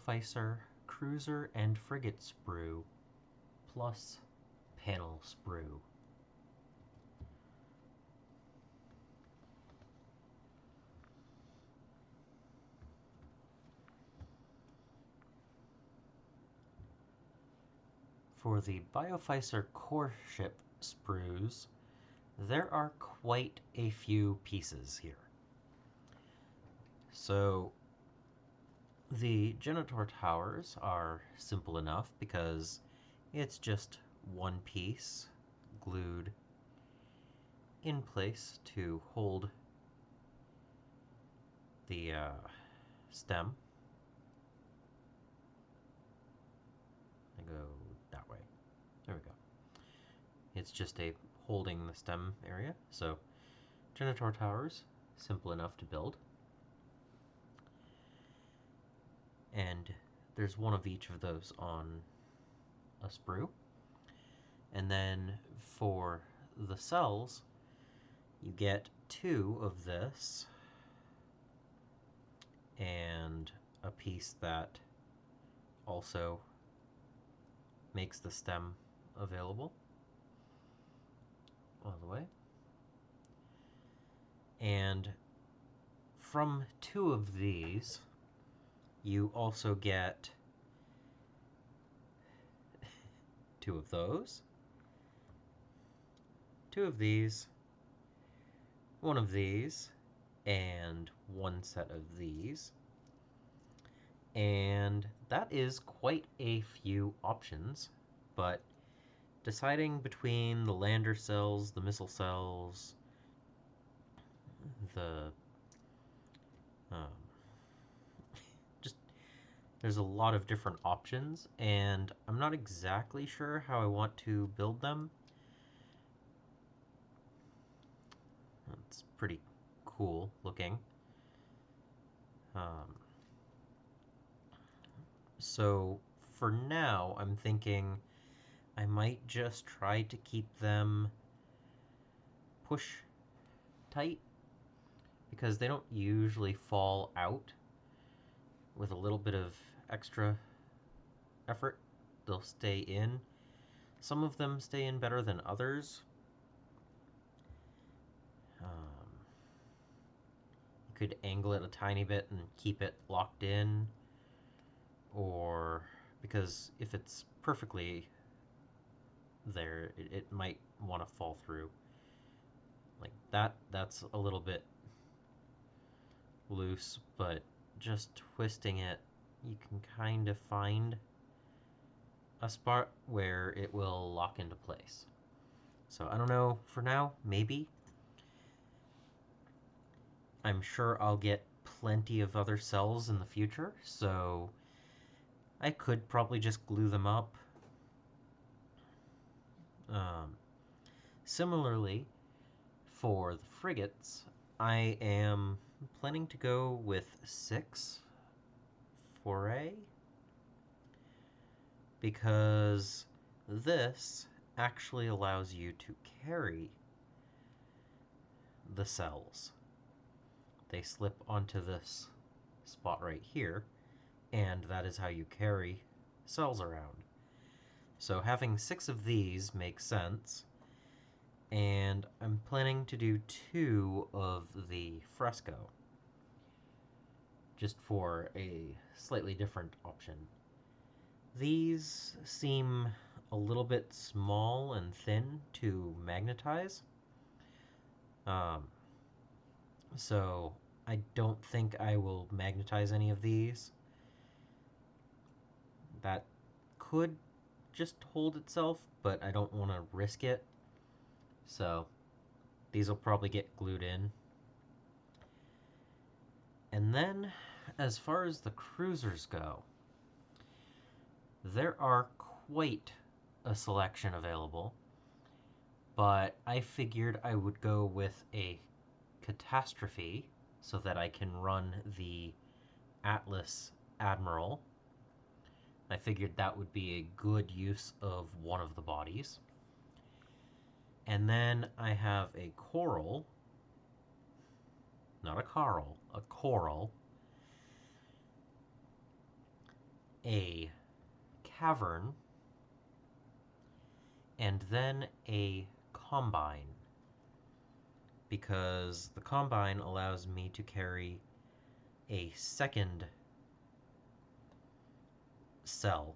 Bioficer cruiser and frigate sprue plus panel sprue. For the Bioficer core ship sprues, there are quite a few pieces here. So the Genitor towers are simple enough because it's just one piece glued in place to hold the stem. I go that way. There we go. It's just a holding the stem area. So Genitor towers, simple enough to build. And there's one of each of those on a sprue. And then for the cells, you get two of this and a piece that also makes the stem available all the way. And from two of these, you also get two of those, two of these, one of these, and one set of these. And that is quite a few options, but deciding between the lander cells, the missile cells, the just there's a lot of different options, and I'm not exactly sure how I want to build them. It's pretty cool looking. So for now, I'm thinking I might just try to keep them push tight because they don't usually fall out. With a little bit of extra effort, they'll stay in. Some of them stay in better than others. You could angle it a tiny bit and keep it locked in, or because if it's perfectly there, it might want to fall through. Like that's a little bit loose, but just twisting it, you can kind of find a spot where it will lock into place. So I don't know, for now, maybe. I'm sure I'll get plenty of other cells in the future, so I could probably just glue them up. Similarly, for the frigates, I am planning to go with 6 foray, because this actually allows you to carry the cells. They slip onto this spot right here, and that is how you carry cells around. So having 6 of these makes sense, and I'm planning to do 2 of the fresco, just for a slightly different option. These seem a little bit small and thin to magnetize, so I don't think I will magnetize any of these. That could just hold itself, but I don't want to risk it. So these will probably get glued in. And then, as far as the cruisers go, there are quite a selection available, but I figured I would go with a catastrophe so that I can run the Atlas Admiral. I figured that would be a good use of one of the bodies. And then I have a coral, not a coral, a coral. a cavern, and then a combine, because the combine allows me to carry a second cell.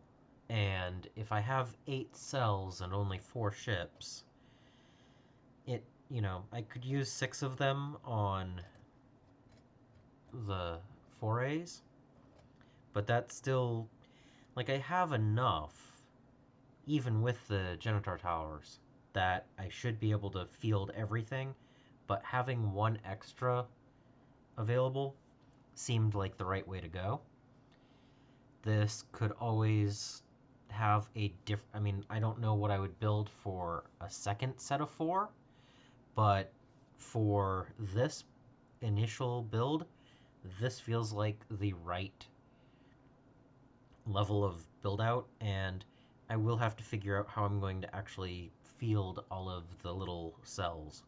And if I have 8 cells and only 4 ships, I could use 6 of them on the forays, but that's still, like, I have enough, even with the Genitar towers, that I should be able to field everything, but having one extra available seemed like the right way to go. This could always have a I mean, I don't know what I would build for a second set of 4, but for this initial build, this feels like the right level of build out, and I will have to figure out how I'm going to actually field all of the little cells.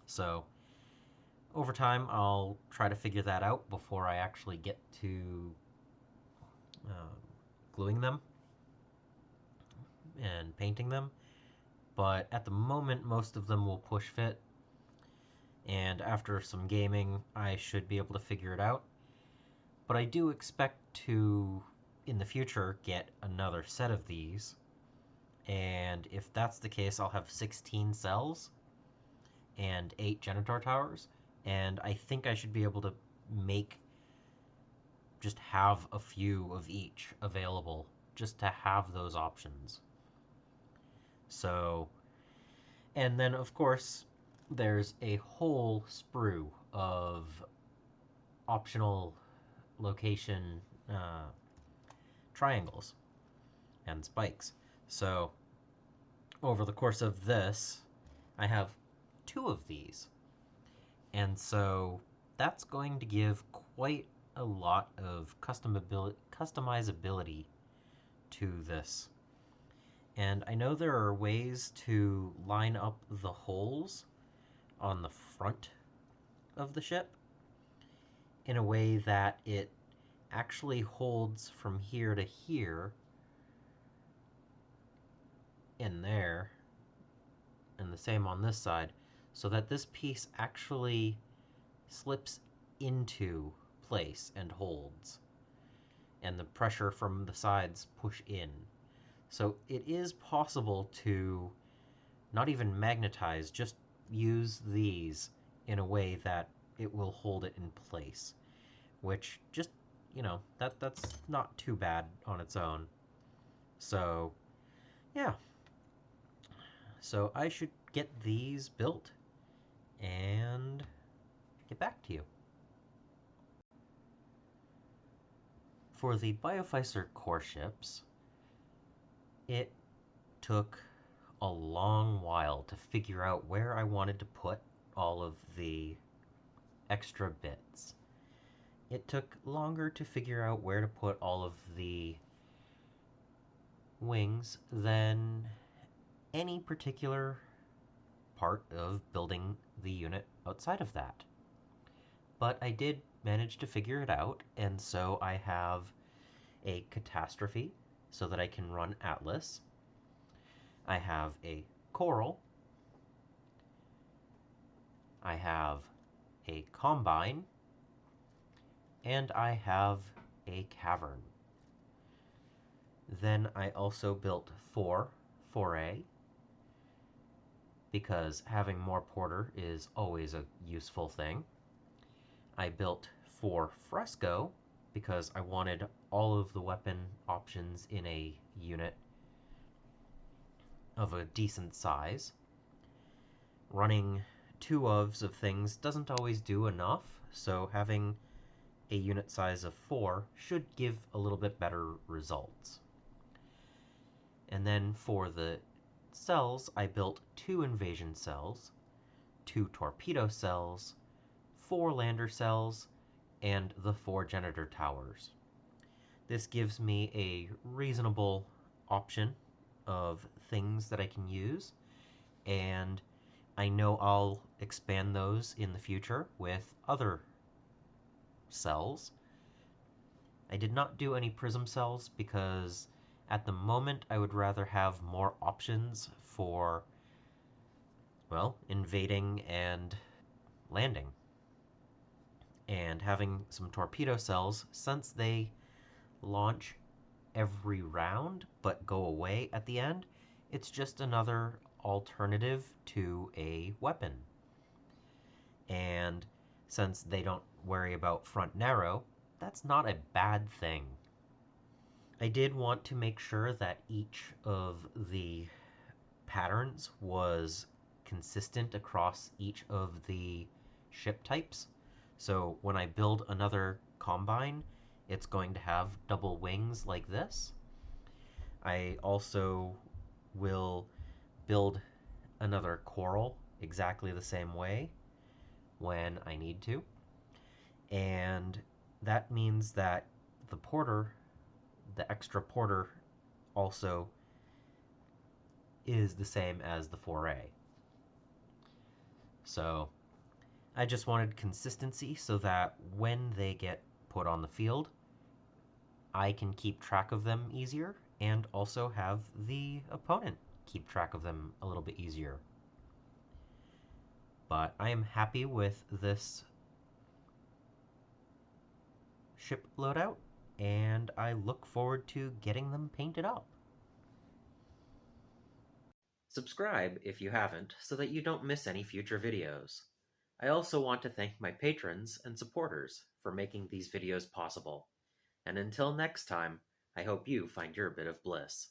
So over time, I'll try to figure that out before I actually get to uh, gluing them and painting them. But at the moment, most of them will push fit, and after some gaming, I should be able to figure it out. But I do expect to, in the future, get another set of these. And if that's the case, I'll have 16 cells and 8 Genitar towers. And I think I should be able to make, just have a few of each available, just to have those options. So, and then of course, there's a whole sprue of optional location triangles and spikes. So, over the course of this, I have 2 of these. And so that's going to give quite a lot of customizability to this. And I know there are ways to line up the holes on the front of the ship in a way that it actually holds from here to here in there, and the same on this side, so that this piece actually slips into place and holds, and the pressure from the sides push in. So it is possible to not even magnetize, just use these in a way that it will hold it in place, which just, that's not too bad on its own. So, yeah. So I should get these built and get back to you. For the Bioficer core ships, it took a long while to figure out where I wanted to put all of the extra bits. It took longer to figure out where to put all of the wings than any particular part of building the unit outside of that. But I did manage to figure it out, and so I have a catastrophe so that I can run Atlas. I have a coral. I have a combine. And I have a cavern. Then I also built 4 foray, because having more porter is always a useful thing. I built 4 fresco, because I wanted all of the weapon options in a unit of a decent size. Running 2 ofs of things doesn't always do enough, so having a unit size of 4 should give a little bit better results. And then for the cells, I built 2 invasion cells, 2 torpedo cells, 4 lander cells, and the 4 Genitar towers. This gives me a reasonable option of things that I can use, and I know I'll expand those in the future with other cells I did not do any prism cells because at the moment I would rather have more options for, well, invading and landing. And having some torpedo cells, since they launch every round but go away at the end, it's just another alternative to a weapon. And since they don't worry about front narrow, that's not a bad thing. I did want to make sure that each of the patterns was consistent across each of the ship types. So when I build another combine, it's going to have double wings like this. I also will build another coral exactly the same way when I need to. And that means that the porter, the extra porter, also is the same as the 4A. So I just wanted consistency so that when they get put on the field, I can keep track of them easier and also have the opponent keep track of them a little bit easier. But I am happy with this ship loadout, and I look forward to getting them painted up. Subscribe if you haven't so that you don't miss any future videos. I also want to thank my patrons and supporters for making these videos possible. And until next time, I hope you find your bit of bliss.